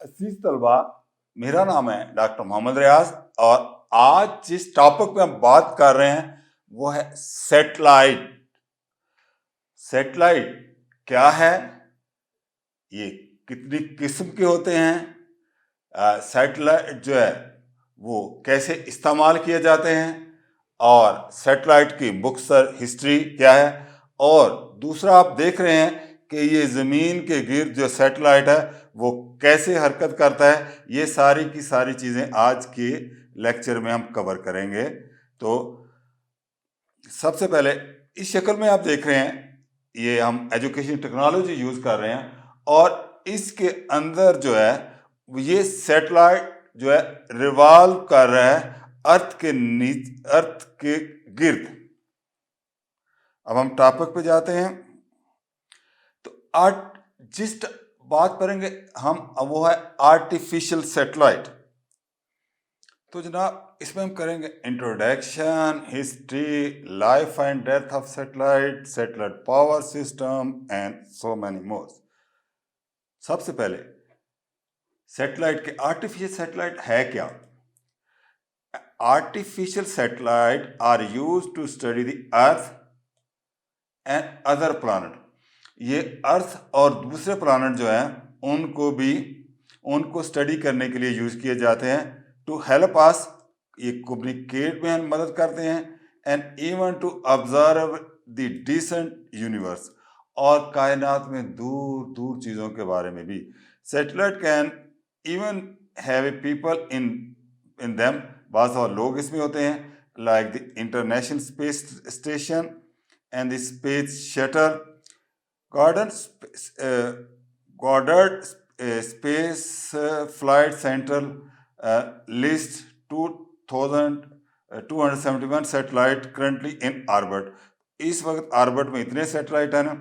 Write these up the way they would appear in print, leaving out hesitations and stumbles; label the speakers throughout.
Speaker 1: अजीज तलबा, मेरा नाम है डॉक्टर मोहम्मद रियाज और आज जिस टॉपिक पे हम बात कर रहे हैं वो है सैटेलाइट। सैटेलाइट क्या है, ये कितनी किस्म के होते हैं, सैटेलाइट जो है वो कैसे इस्तेमाल किए जाते हैं और सैटेलाइट की मुख्तसर हिस्ट्री क्या है। और दूसरा आप देख रहे हैं कि ये ज़मीन के गिर्द जो सैटेलाइट है वो कैसे हरकत करता है। ये सारी की सारी चीज़ें आज के लेक्चर में हम कवर करेंगे। तो सबसे पहले इस शक्ल में आप देख रहे हैं, ये हम एजुकेशन टेक्नोलॉजी यूज़ कर रहे हैं और इसके अंदर जो है ये सैटेलाइट जो है रिवॉल्व कर रहा है अर्थ के गिर्द। अब हम टॉपिक पे जाते हैं। तो जिस बात करेंगे हम वो है आर्टिफिशियल सैटेलाइट। तो जनाब इसमें हम करेंगे introduction, history, life and death of satellite, satellite power system and so many more. सबसे पहले सैटेलाइट के आर्टिफिशियल सैटेलाइट है क्या? Artificial satellite are use to study the earth and other planet. ये अर्थ और दूसरे प्लानट जो हैं उनको स्टडी करने के लिए यूज किए जाते हैं। टू हेल्प अस, ये कम्युनिकेट में मदद करते हैं। And even to observe the distant universe, और कायनात में दूर दूर चीज़ों के बारे में भी। Satellite can even have a people in them, बाज़ और लोग इसमें होते हैं, like the international space station and the space shuttle, Goddard Space Flight Center lists 2,271 satellite currently in orbit. इस वक्त ऑर्बिट में इतने सैटेलाइट हैं ना।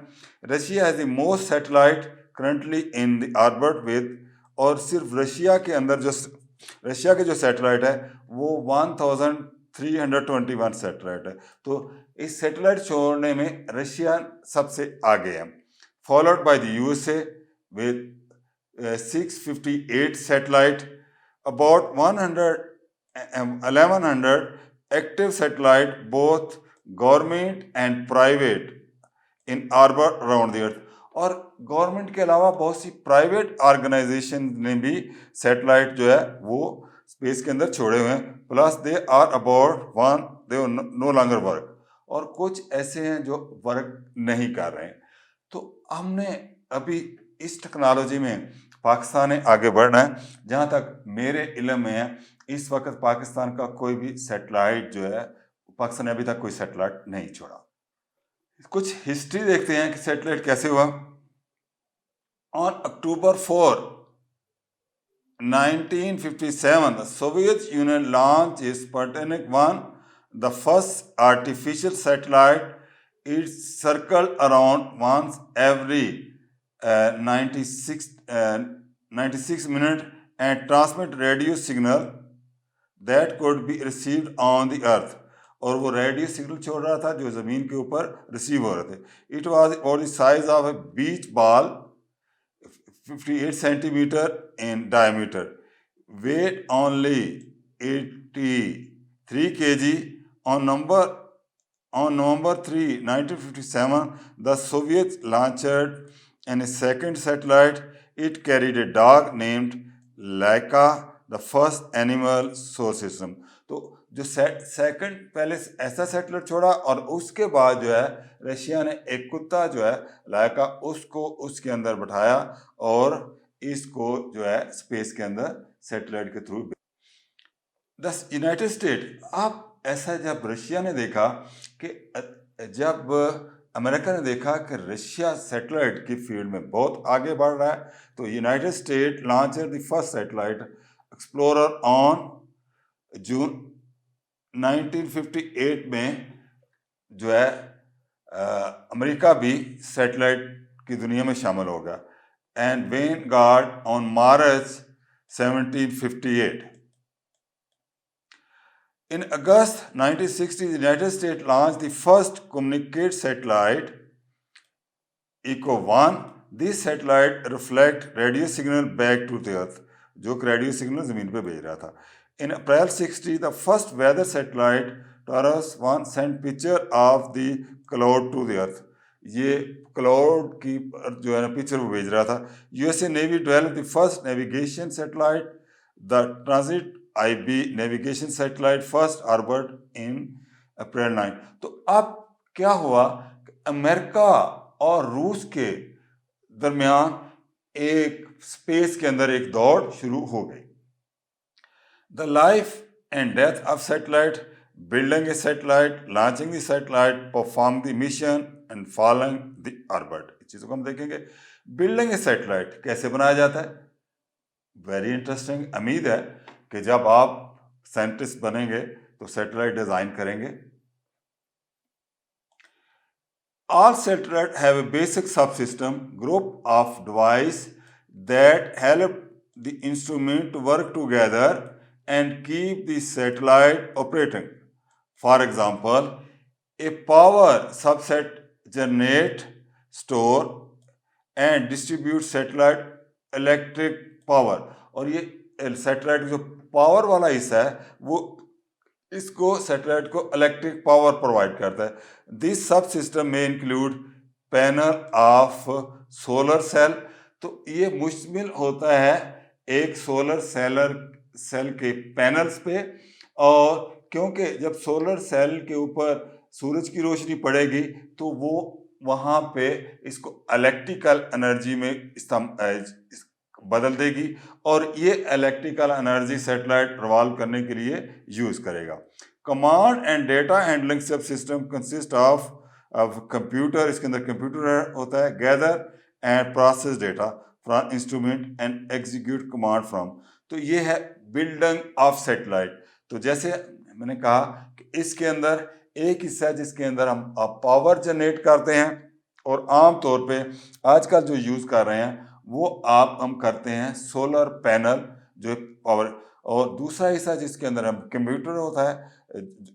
Speaker 1: Russia has the most satellite currently in the orbit with, और सिर्फ रशिया के अंदर रशिया के जो सैटेलाइट है वो 1,321 सैटेलाइट है। तो इस सैटेलाइट छोड़ने में रशिया सबसे आगे है, followed by the USA with 658 satellite, about 1100 active satellite both government and private in orbit around the earth. और गवर्नमेंट के अलावा बहुत सी प्राइवेट ऑर्गेनाइजेशन ने भी सैटेलाइट जो है वो स्पेस के अंदर छोड़े हुए हैं। Plus they are about they no longer work, और कुछ ऐसे हैं जो वर्क नहीं कर रहे हैं। तो हमने अभी इस टेक्नोलॉजी में पाकिस्तान ने आगे बढ़ना है। जहाँ तक मेरे इल्म में है, इस वक्त पाकिस्तान का कोई भी सैटेलाइट जो है, पाकिस्तान ने अभी तक कोई सैटेलाइट नहीं छोड़ा। कुछ हिस्ट्री देखते हैं कि सैटेलाइट कैसे हुआ। On October 4, 1957, the Soviet Union launched Sputnik 1, the first artificial satellite. It circled around once every 96 minutes and transmit radio signal that could be received on the earth. और वो रेडियो सिग्नल छोड़ रहा था जो ज़मीन के ऊपर रिसीव हो रहे थे। It was about the size of A beach ball, 58 centimeter in diameter, weight only 83 kg. On November 3, 1957, the Soviets launched a second satellite. It carried a dog named Laika, the first animal source system. तो जो second पहले ऐसा satellite छोड़ा और उसके बाद जो है रशिया ने एक कुत्ता जो है लाइका, उसको उसके अंदर बैठाया और इसको जो है स्पेस के अंदर सैटेलाइट के थ्रू। दस यूनाइटेड स्टेट, आप ऐसा जब रशिया ने देखा कि जब अमेरिका ने देखा कि रशिया सैटेलाइट की फील्ड में बहुत आगे बढ़ रहा है, तो United state launch the first satellite explorer on June 1958 में जो है अमेरिका भी सैटेलाइट की दुनिया में शामिल होगा। And Vanguard on March 1758। In August 1960, the United States launched the first communicate satellite, ECO-1. This satellite reflects radio signal back to the Earth. जो कि रेडियो सिग्नल ज़मीन पे भेज रहा था। In April 60 the first weather satellite TIROS 1 sent picture of the cloud to the earth. ये cloud की जो है ना पिक्चर वो भेज रहा था। USA navy developed the first navigation satellite, the transit IB navigation satellite first orbit in April 9। तो अब क्या हुआ, अमेरिका और रूस के दरमियान एक स्पेस के अंदर एक दौड़ शुरू हो गई। The life and death of satellite, building A satellite, launching the satellite, perform the mission and following the orbit. इस चीज़ को हम देखेंगे। बिल्डिंग ए सैटेलाइट कैसे बनाया जाता है, वेरी इंटरेस्टिंग। उम्मीद है कि जब आप साइंटिस्ट बनेंगे तो सैटेलाइट डिज़ाइन करेंगे। All satellites have a basic subsystem group of devices that help the instrument to work together and keep the satellite operating. For example, a power subset generate, store and distribute satellite electric power। और ये satellite जो power वाला हिस्सा है वो इसको satellite को electric power provide करता है। दिस सब सिस्टम में include panel of solar cell. तो ये मुश्तमिल होता है एक सोलर सेल के पैनल्स पे, और क्योंकि जब सोलर सेल के ऊपर सूरज की रोशनी पड़ेगी तो वो वहाँ पे इसको इलेक्ट्रिकल एनर्जी में बदल देगी, और ये इलेक्ट्रिकल एनर्जी सैटेलाइट रिवॉल्व करने के लिए यूज करेगा। कमांड एंड डेटा हैंडलिंग सब सिस्टम कंसिस्ट ऑफ कंप्यूटर, इसके अंदर कंप्यूटर होता है, gather and process data from instrument and execute command from. तो ये है बिल्डिंग ऑफ सैटेलाइट। तो जैसे मैंने कहा कि इसके अंदर एक हिस्सा है जिसके अंदर हम पावर जनरेट करते हैं, और आम तौर पे आजकल जो यूज कर रहे हैं वो हम करते हैं सोलर पैनल जो पावर, और दूसरा हिस्सा जिसके अंदर हम कंप्यूटर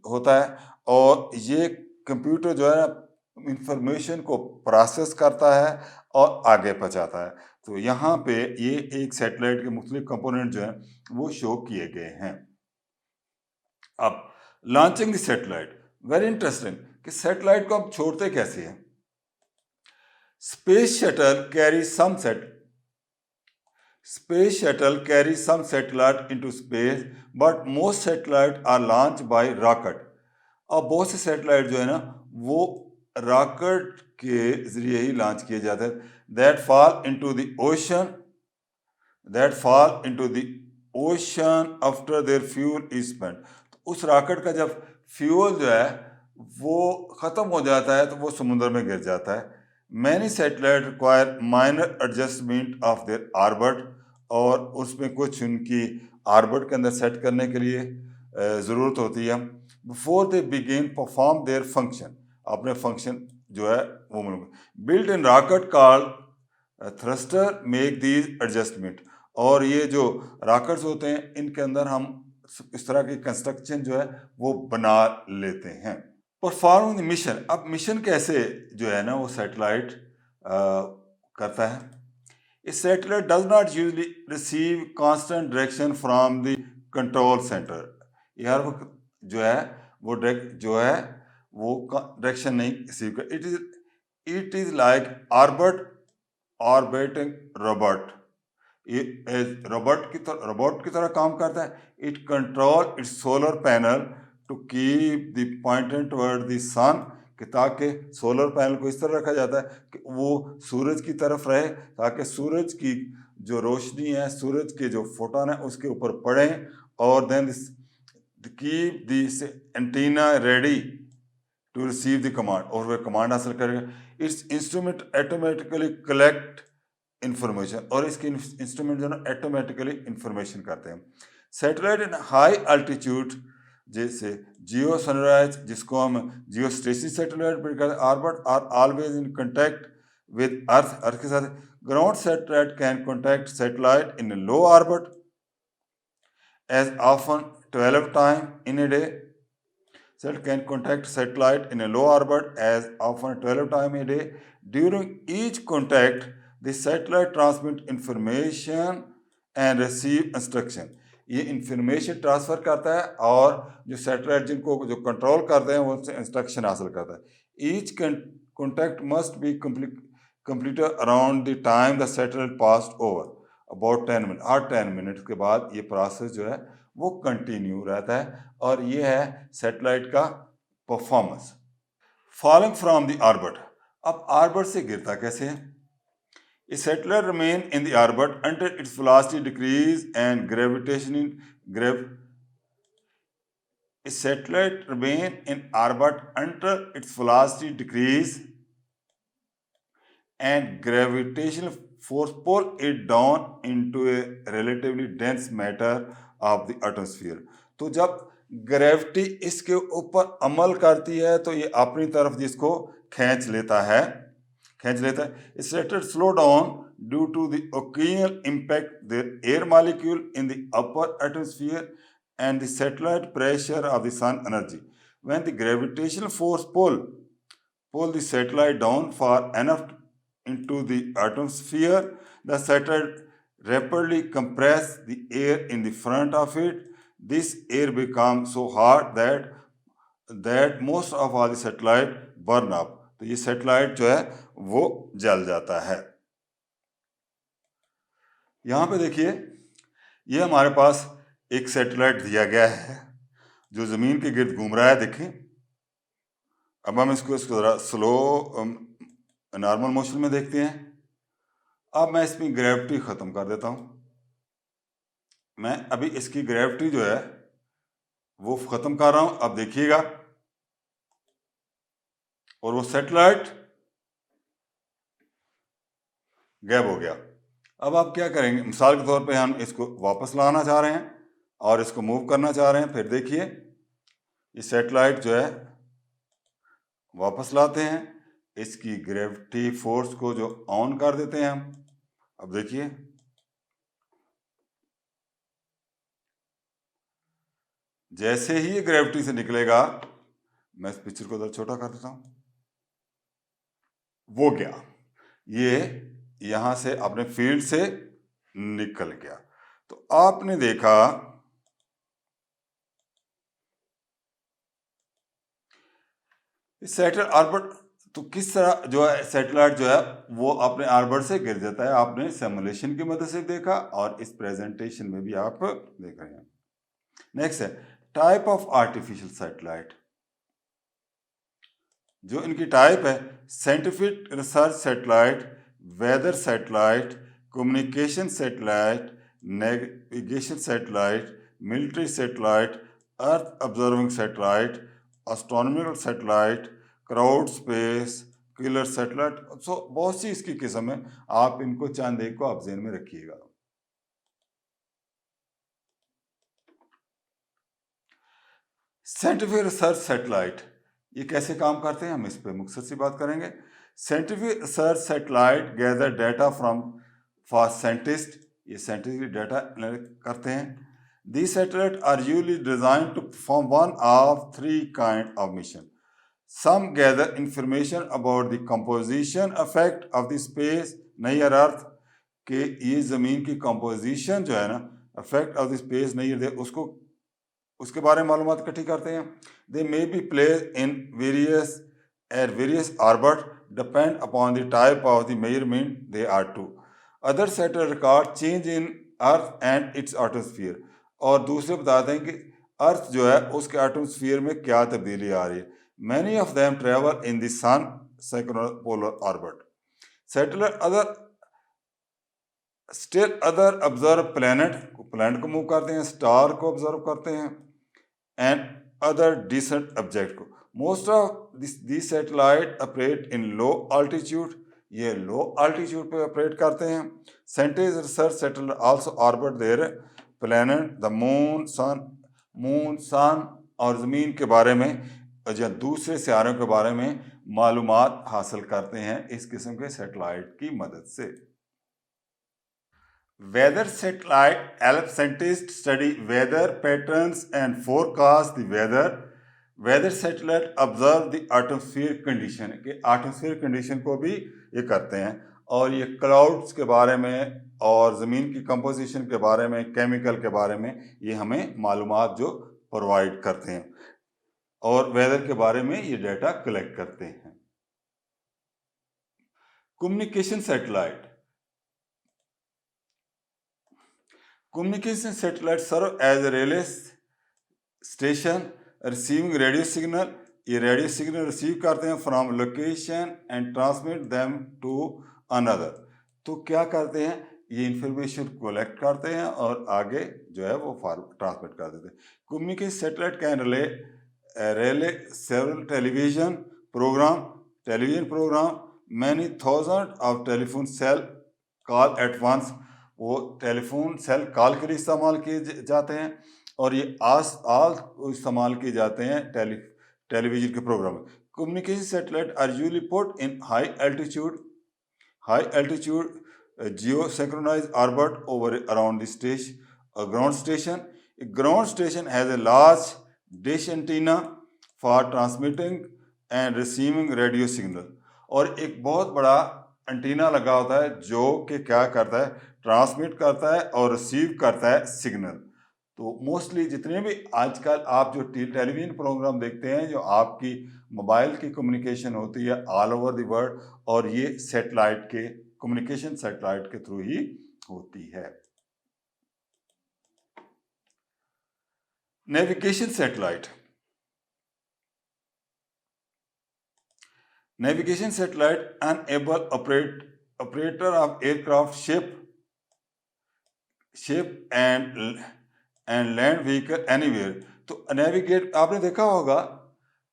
Speaker 1: होता है और ये कंप्यूटर जो है ना इंफॉर्मेशन को प्रोसेस करता है और आगे पहुंचाता है। तो यहाँ पे ये एक सैटेलाइट के मुख्तलिफ कंपोनेंट जो हैं वो शो किए गए हैं। अब launching the satellite, very interesting कि सैटेलाइट को हम छोड़ते कैसे हैं। Space shuttle carry some Space shuttle carries some satellite into space, but most satellites are launched by rocket। अब बहुत से सैटेलाइट जो है ना वो रॉकेट के जरिए ही लॉन्च किए जाते हैं। That fall into the ocean after their fuel is spent. तो उस रॉकेट का जब फ्यूल जो है वो ख़त्म हो जाता है तो वो समुद्र में गिर जाता है। Many satellite require minor adjustment of their orbit, और उसमें कुछ उनकी ऑर्बिट के अंदर सेट करने के लिए ज़रूरत होती है। Before they begin perform their function, अपने फंक्शन जो है वो built in rocket called thruster make these adjustment. और ये जो रॉकेट्स होते हैं इनके अंदर हम इस तरह की कंस्ट्रक्शन जो है वो बना लेते हैं। परफॉर्म द मिशन, अब मिशन कैसे जो है ना वो सैटेलाइट करता है। A satellite does not usually receive constant direction from the control center। यार वो जो है वो डायरेक्शन नहीं रिसीव कर। It is like orbiting robot. ये रोबोट की तरह काम करता है। It control its solar panel to keep the pointed toward the sun, कि ताकि सोलर पैनल को इस तरह रखा जाता है कि वो सूरज की तरफ रहे, ताकि सूरज की जो रोशनी है, सूरज के जो फोटोन है उसके ऊपर पड़े, और then keep this antenna ready to receive the command, और वह कमांड हासिल करेगा। Its instrument automatically collect information, और इसके इंस्ट्रूमेंट जो है ना ऑटोमेटिकली इंफॉर्मेशन करते हैं। सैटेलाइट इन हाई अल्टीट्यूड जैसे जियो सनराइज, जिसको हम जियो स्टेशनरी सैटेलाइट भी कहते हैं, orbit are always in contact with earth के साथ। Ground satellite can contact satellite in low orbit as often 12 time in a day. Satellite can contact satellite in a low orbit as often 12 times a day. During each contact, the satellite transmits information and receive instruction. ये information transfer करता है और जो satellite जिनको जो control करते हैं वो उनसे इंस्ट्रक्शन हासिल करता है। Each contact must be completed around the time the satellite passed over, about 10 minute. Her 10 minute के बाद ये प्रोसेस जो है वो कंटिन्यू रहता है और ये है सैटेलाइट का performance. Falling from the orbit, अब ऑर्बिट से गिरता कैसे है? A satellite remain in the orbit until its velocity decrease and gravitational grav. A satellite remain in orbit until its velocity decrease and gravitational force pull it down into a relatively dense matter of the atmosphere. तो जब gravity इसके ऊपर अमल करती है तो ये अपनी तरफ जिसको खींच लेता है। A satellite slow down due to the occasional impact their air molecule in the upper atmosphere and the satellite pressure of the sun energy. When the gravitational force pull the satellite down far enough into the atmosphere, the satellite rapidly compress the air in the front of it. This air becomes so hot that most of all the satellite burn up. तो ये satellite जो है वो जल जाता है। यहाँ पे देखिए ये हमारे पास एक सैटेलाइट दिया गया है जो ज़मीन के गिर्द घूम रहा है। देखें, अब हम इसको ज़रा स्लो नॉर्मल मोशन में देखते हैं। अब मैं इसमें ग्रेविटी ख़त्म कर देता हूँ। मैं अभी इसकी ग्रेविटी जो है वो ख़त्म कर रहा हूँ। अब देखिएगा, और वो सैटेलाइट गैप हो गया। अब आप क्या करेंगे? मिसाल के तौर पे हम इसको वापस लाना चाह रहे हैं और इसको मूव करना चाह रहे हैं। फिर देखिए ये सैटेलाइट जो है वापस लाते हैं, इसकी ग्रेविटी फोर्स को जो ऑन कर देते हैं हम। अब देखिए जैसे ही ये ग्रेविटी से निकलेगा, मैं इस पिक्चर को जरा छोटा कर देता हूं, वो गया, ये यहां से अपने फील्ड से निकल गया। तो आपने देखा सैटेलाइट ऑर्बिट, तो किस तरह जो है सैटेलाइट जो है वो अपने ऑर्बिट से गिर जाता है। आपने सिमुलेशन की मदद से देखा और इस प्रेजेंटेशन में भी आप देख रहे हैं। नेक्स्ट है टाइप ऑफ आर्टिफिशियल सैटेलाइट। जो इनकी टाइप है, scientific research satellite, weather satellite, communication satellite, navigation satellite, military satellite, earth observing satellite, astronomical satellite, crowd space, killer satellite. So बहुत सी इसकी किस्म है, आप इनको चंद एक को आप ज़हन में रखिएगा। साइंटिफिक रिसर्च सैटेलाइट ये कैसे काम करते हैं, हम इस पर मुख्तसर सी बात करेंगे। Scientific research satellite gather data from for scientist, ये साइंटिफिक डाटा करते हैं। These satellites are usually designed to perform one of three kinds of mission. Some gather information about the composition effect of the space, नहीं अर्थ कि ये ज़मीन की composition जो है ना, effect of the space नहीं है उसको, उसके बारे में मालूमात इकट्ठी करते हैं। They may be placed in various orbit depend upon the type of the measurement they are to. Other satellites record change in Earth and its atmosphere. और दूसरे बताते हैं कि अर्थ जो है उसके एटमॉस्फेयर में क्या तब्दीली आ रही है। Many of them travel in the sun circumpolar orbit. Satellite other observe planet को मूव करते हैं, स्टार को ऑब्जर्व करते हैं, एंड अदर डिसेंट ऑब्जेक्ट को। Most of this satellite operate in low altitude, ये लो अल्टीट्यूड पे ऑपरेट करते हैं। Scientist research satellite also orbit their planet the moon sun और ज़मीन के बारे में या दूसरे सियारों के बारे में मालूमात हासिल करते हैं इस किस्म के सैटेलाइट की मदद से। Weather satellite helps scientists study weather patterns and forecast the weather. Weather satellite observe the atmosphere condition, के atmosphere condition को भी ये करते हैं और ये क्लाउड्स के बारे में और ज़मीन की कंपोजिशन के बारे में, केमिकल के बारे में ये हमें मालूमात जो प्रोवाइड करते हैं और वेदर के बारे में ये डाटा कलेक्ट करते हैं। Communication satellite serve as a relay station receiving radio signal. ये रेडियो सिग्नल रिसीव करते हैं from location and transmit them to another. तो क्या करते हैं, ये इंफॉर्मेशन कलेक्ट करते हैं और आगे जो है वो ट्रांसमिट कर देते हैं। Communication satellite can relay several television program, many thousand of telephone cell call at once। वो टेलीफोन सेल कॉल के लिए इस्तेमाल किए जाते हैं और ये आल इस्तेमाल किए जाते हैं टेलीविजन के प्रोग्राम में। Communication satellite are usually put in high altitude geosynchronized orbit over around the ground station. A ground station has a large dish antenna for transmitting and receiving radio signal। और एक बहुत बड़ा antenna लगा होता है जो कि क्या करता है, ट्रांसमिट करता है और रिसीव करता है सिग्नल। तो मोस्टली जितने भी आजकल आप जो टेलीविजन प्रोग्राम देखते हैं, जो आपकी मोबाइल की कम्युनिकेशन होती है ऑल ओवर द वर्ल्ड, और ये सैटेलाइट के कम्युनिकेशन सैटेलाइट के थ्रू ही होती है। Navigation satellite enable operator of aircraft, ship and land vehicle anywhere। तो नेविगेट आपने देखा होगा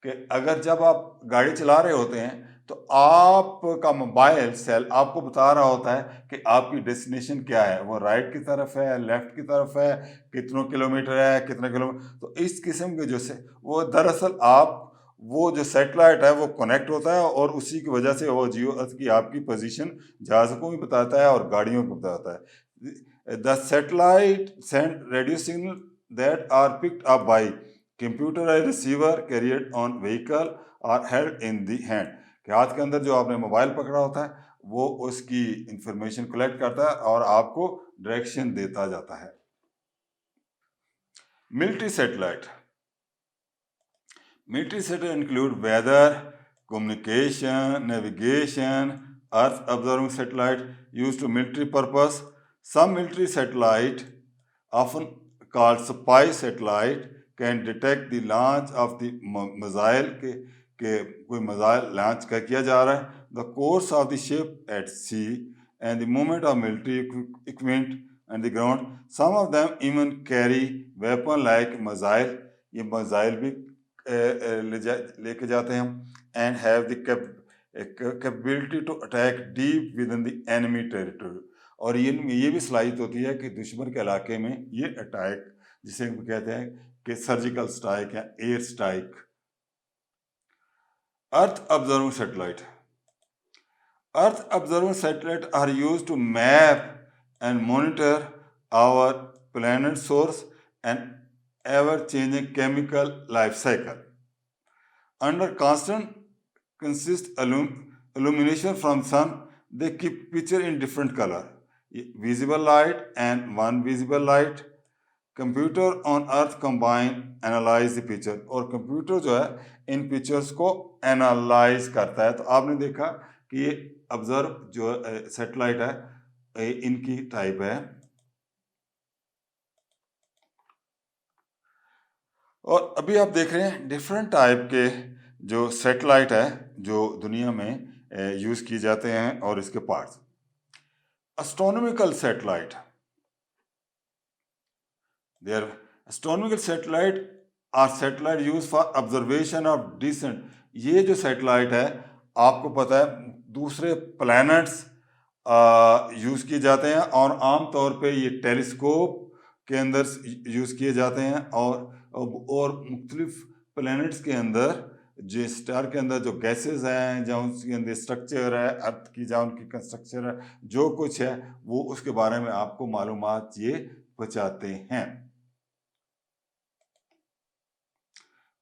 Speaker 1: कि अगर जब आप गाड़ी चला रहे होते हैं तो आपका मोबाइल सेल आपको बता रहा होता है कि आपकी डेस्टिनेशन क्या है, वो राइट की तरफ है, लेफ्ट की तरफ है, कितनों किलोमीटर है, कितने किलोमीटर। तो इस किस्म के जो से वो दरअसल वो जो सैटेलाइट है वो कनेक्ट होता है और उसी की वजह से वो जियो अर्थ की आपकी पोजीशन जहाज़ों को भी बताता है और गाड़ियों को बताता है। The satellite send radio signal that are picked up by computerised receiver carried on vehicle और हेल्ड इन द हैंड। कि हाथ के अंदर जो आपने मोबाइल पकड़ा होता है वो उसकी इंफॉर्मेशन कलेक्ट करता है और आपको डायरेक्शन देता जाता है। Military satellite include weather, communication, navigation, earth observing satellite used to military purpose. Some military satellite, often called spy satellite, can detect the launch of the missile के कोई मिसाइल लॉन्च किया जा रहा है, the course of the ship at sea and the movement of military equipment on the ground. Some of them even carry weapon like missile। ये missile भी लेके जाते हैं हम। And have the capability to attack deep within the enemy territory. और ये भी सलाहियत होती है कि दुश्मन के इलाके में ये अटैक, जिसे हम कहते हैं कि सर्जिकल स्ट्राइक या air strike. Earth observing satellite are used to map and monitor our planet source and ever-changing chemical life cycle under consist illumination from sun। they keep picture in different color, visible light and one visible light। computer on earth combine analyze the picture। और computer जो है इन pictures को analyse करता है। तो आपने देखा कि ये ऑब्जर्व जो सैटेलाइट है इनकी टाइप है। और अभी आप देख रहे हैं डिफरेंट टाइप के जो सैटेलाइट है जो दुनिया में यूज़ किए जाते हैं और इसके parts. Astronomical satellite, there astronomical satellite are satellite use for observation of distant. ये जो सैटेलाइट है आपको पता है दूसरे प्लैनेट्स यूज़ किए जाते हैं और आम तौर पे ये टेलीस्कोप के अंदर यूज़ किए जाते हैं और मुख्तलिफ प्लैनेट्स के अंदर जो स्टार के अंदर जो गैसेस हैं, जहाँ उसके अंदर स्ट्रक्चर है, अर्थ की जहाँ उनकी कंस्ट्रक्चर है, जो कुछ है वो उसके बारे में आपको मालूमात ये पहुँचाते हैं।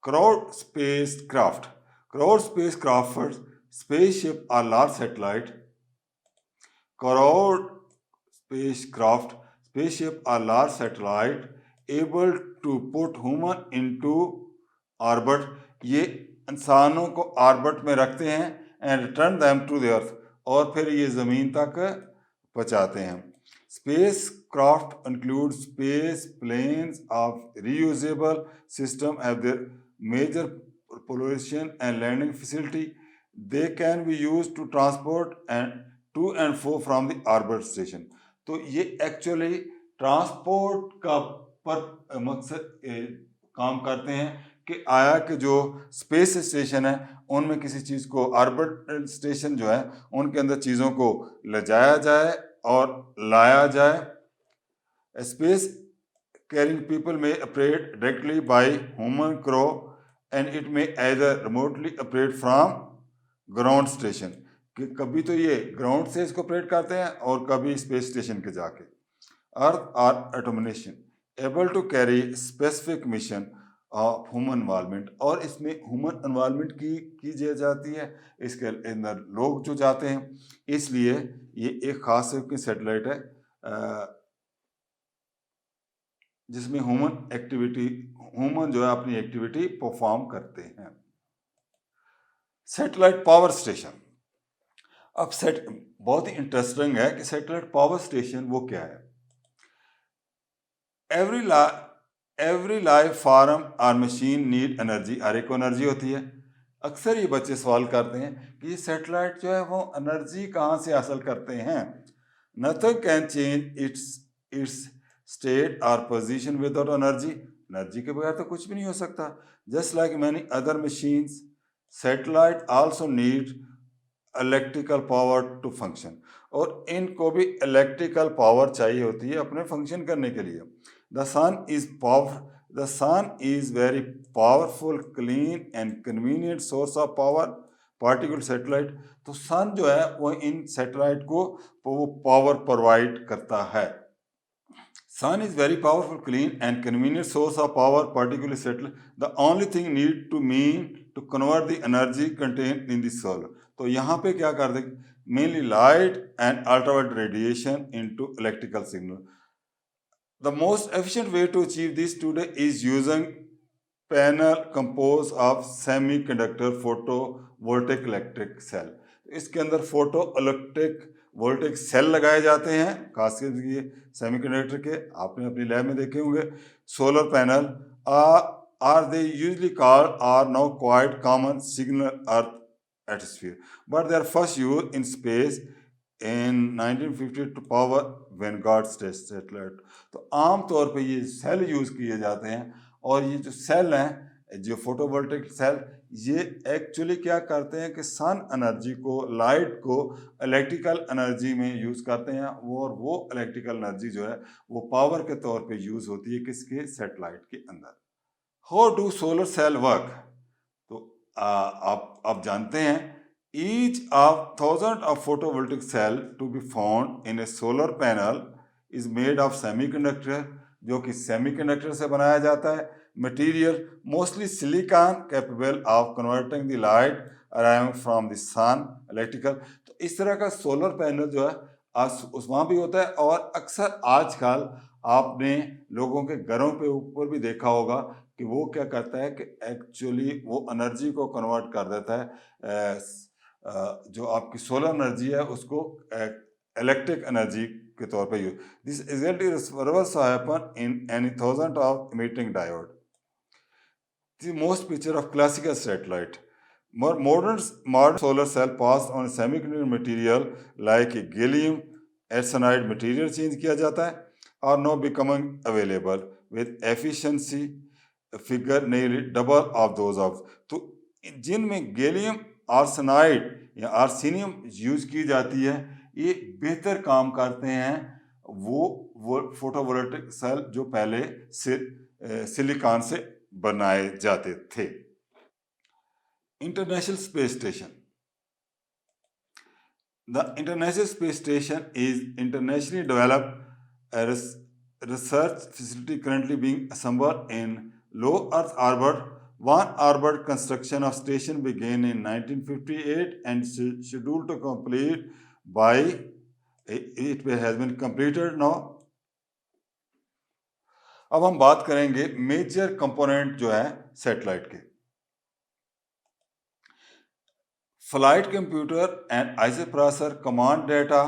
Speaker 1: Crowd spacecraft spaceship are large satellite crowd spaceship are large satellite able to put human into orbit. ये इंसानों को ऑर्बिट में रखते हैं and return them to the earth, और फिर ये ज़मीन तक पहुंचाते हैं. Spacecraft include space planes of reusable system have their major propulsion and landing facility. They can be used to transport and to and fro from the orbit station. तो ये actually transport का पर मकसद काम करते हैं कि आया कि जो स्पेस स्टेशन है उनमें किसी चीज़ को, ऑर्बिट स्टेशन जो है उनके अंदर चीज़ों को ले जाया जाए और लाया जाए. स्पेस कैरिंग पीपल में operate directly by human crow and it में either remotely operate from ground station, कि कभी तो ये ग्राउंड से इसको ऑपरेट करते हैं और कभी स्पेस स्टेशन के जाके. Earth are automation able to carry specific mission of human involvement, और इसमें ह्यूमन इन्वॉल्वमेंट की जाती है, इसके अंदर लोग जो जाते हैं, इसलिए ये एक खास की सैटेलाइट है जिसमें ह्यूमन जो है अपनी एक्टिविटी परफॉर्म करते हैं. Satellite power station. अब बहुत ही इंटरेस्टिंग है कि सैटेलाइट पावर स्टेशन वो क्या है. एवरी लाइफ फॉर्म और मशीन नीड एनर्जी, हर एक को एनर्जी होती है. अक्सर ये बच्चे सवाल करते हैं कि ये सैटेलाइट जो है वो एनर्जी कहाँ से हासिल करते हैं. Nothing can change its state और पोजीशन विदाउट एनर्जी. एनर्जी के बगैर तो कुछ भी नहीं हो सकता. Just like many other machines, satellite also need electrical power to function, और इनको भी इलेक्ट्रिकल पावर चाहिए होती है अपने फंक्शन करने के लिए. The sun is very powerful, clean and convenient source of power particular satellite. तो सन जो है वो इन सैटेलाइट को वो पावर प्रोवाइड करता है. Sun is very powerful, clean and convenient source of power, particularly satellite. The only thing need to convert the energy contained in the solar. तो यहाँ पे क्या कर दें, mainly light and ultraviolet radiation into electrical signal. The most efficient way to achieve this today is using panel composed of semiconductor photovoltaic electric cell. इसके अंदर photo electric voltage cell लगाए जाते हैं, खासकर ये सेमीकंडक्टर के, आपने अपनी लैब में देखे होंगे. Solar panel are they usually called are now quite common signal earth atmosphere, but they are first use in space in 1950 to power Vanguard satellite. तो आम तौर पे ये सेल यूज़ किए जाते हैं, और ये जो सेल हैं, जो फोटोवोल्टिक सेल, ये एक्चुअली क्या करते हैं कि सन एनर्जी को, लाइट को इलेक्ट्रिकल एनर्जी में यूज़ करते हैं, और वो इलेक्ट्रिकल एनर्जी जो है वो पावर के तौर पे यूज़ होती है किसके, सैटेलाइट के अंदर. How do solar cell work. तो आप जानते हैं, each of 1000 of photovoltaic cell to be found in a solar panel is made of semiconductor, जो कि सेमीकंडक्टर से बनाया जाता है. Material mostly silicon capable of converting the light arriving from the sun electrical. तो इस तरह का सोलर पैनल जो है आज उस वहाँ भी होता है, और अक्सर आजकल आपने लोगों के घरों पे ऊपर भी देखा होगा कि वो क्या करता है कि एक्चुअली वो एनर्जी को कन्वर्ट कर देता है, जो आपकी सोलर एनर्जी है उसको इलेक्ट्रिक एनर्जी के तौर पे use. This reverse happen in any 1000 of emitting diode. The most picture of classical satellite. Modern solar cell passed on semiconductor material like gallium arsenide material change किया जाता है, are now becoming available with efficiency figure nearly double of those of. तो जिनमें gallium arsenide या आर्सेनियम use की जाती है, ये बेहतर काम करते हैं वो फोटोवोल्टिक सेल जो पहले सिलिकॉन से बनाए जाते थे. International space station. The international space station is internationally developed research facility currently being assembled in low Earth orbit. One orbit construction of station began in 1958 and scheduled to complete by It has been completed now. अब हम बात करेंगे major component जो है satellite के। Flight computer and isoprocessor command data,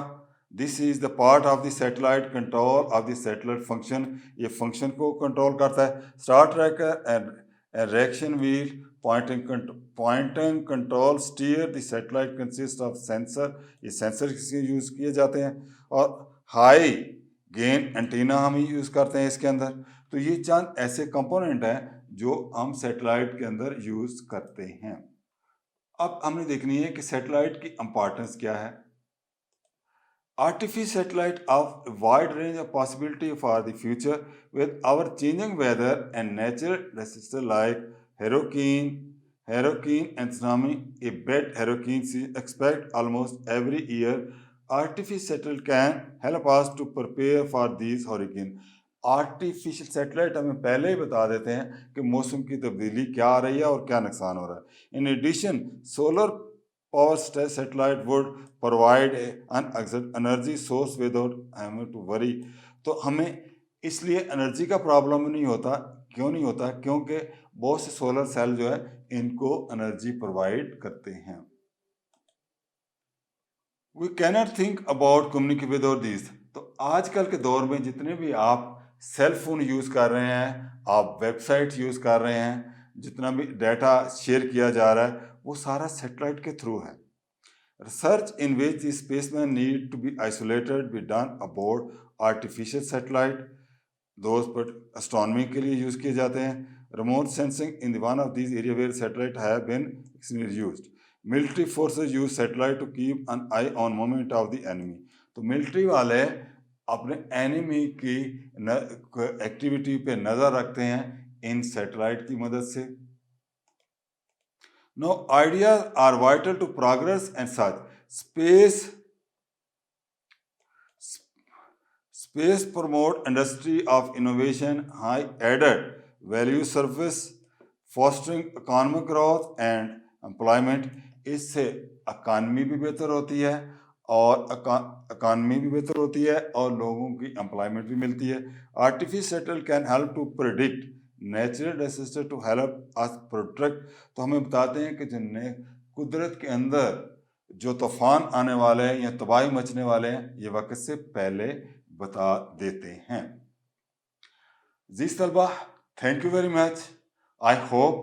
Speaker 1: this is the part of the satellite control of the satellite function. ये function को control करता है। Star tracker and reaction wheel, pointing control steer the satellite consist of sensor, ये sensor use किए जाते हैं। और high gain antenna हम यूज करते हैं इसके अंदर। तो ये चंद ऐसे कंपोनेंट हैं जो हम सैटेलाइट के अंदर यूज करते हैं। अब हमने देखनी है कि सैटेलाइट की इंपॉर्टेंस क्या है। Artificial satellite of a wide range of possibility for the future with our changing weather and natural disaster like hurricane and tsunami. A bad hurricane is expected almost every year. Artificial satellite can help us to prepare for these hurricanes. Artificial satellite हमें पहले ही बता देते हैं कि मौसम की तब्दीली क्या आ रही है और क्या नुकसान हो रहा है। In addition solar power satellite would provide an energy source without having to worry। तो हमें इसलिए एनर्जी का प्रॉब्लम नहीं होता। क्यों नहीं होता? क्योंकि बहुत से सोलर सेल जो है इनको एनर्जी प्रोवाइड करते हैं। We cannot think about communicate without this. तो आजकल के दौर में जितने भी आप सेल फोन यूज़ कर रहे हैं, आप वेबसाइट यूज़ कर रहे हैं, जितना भी डाटा शेयर किया जा रहा है वो सारा सैटेलाइट के थ्रू है। Research in which the spaceman need to be isolated be done about artificial satellite, those पर एस्ट्रोनॉमी के लिए यूज़ किए जाते हैं। Remote sensing in one of these area where satellite have been used. Military forces use satellite to keep an eye on movement of the enemy. तो military वाले अपने enemy की एक्टिविटी पे नज़र रखते हैं इन सैटेलाइट की मदद से। Now, ideas are vital to progress and such. Space promote industry of innovation, high added value service, fostering economic growth and employment। इससे इकानमी भी बेहतर होती है और लोगों की एम्प्लॉयमेंट भी मिलती है। Artificial can help to predict natural disaster to help us protect. तो हमें बताते हैं कि जिनने कुदरत के अंदर जो तूफान आने वाले हैं या तबाही मचने वाले हैं ये वक्त से पहले बता देते हैं। जी तलबा, thank you very much. I hope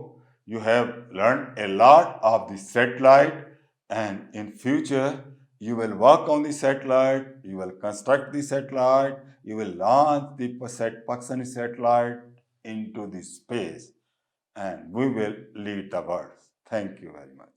Speaker 1: you have learned a lot of the satellite, and in future you will work on the satellite, you will construct the satellite, you will launch the Pakistani satellite into the space, and we will lead the world. Thank you very much.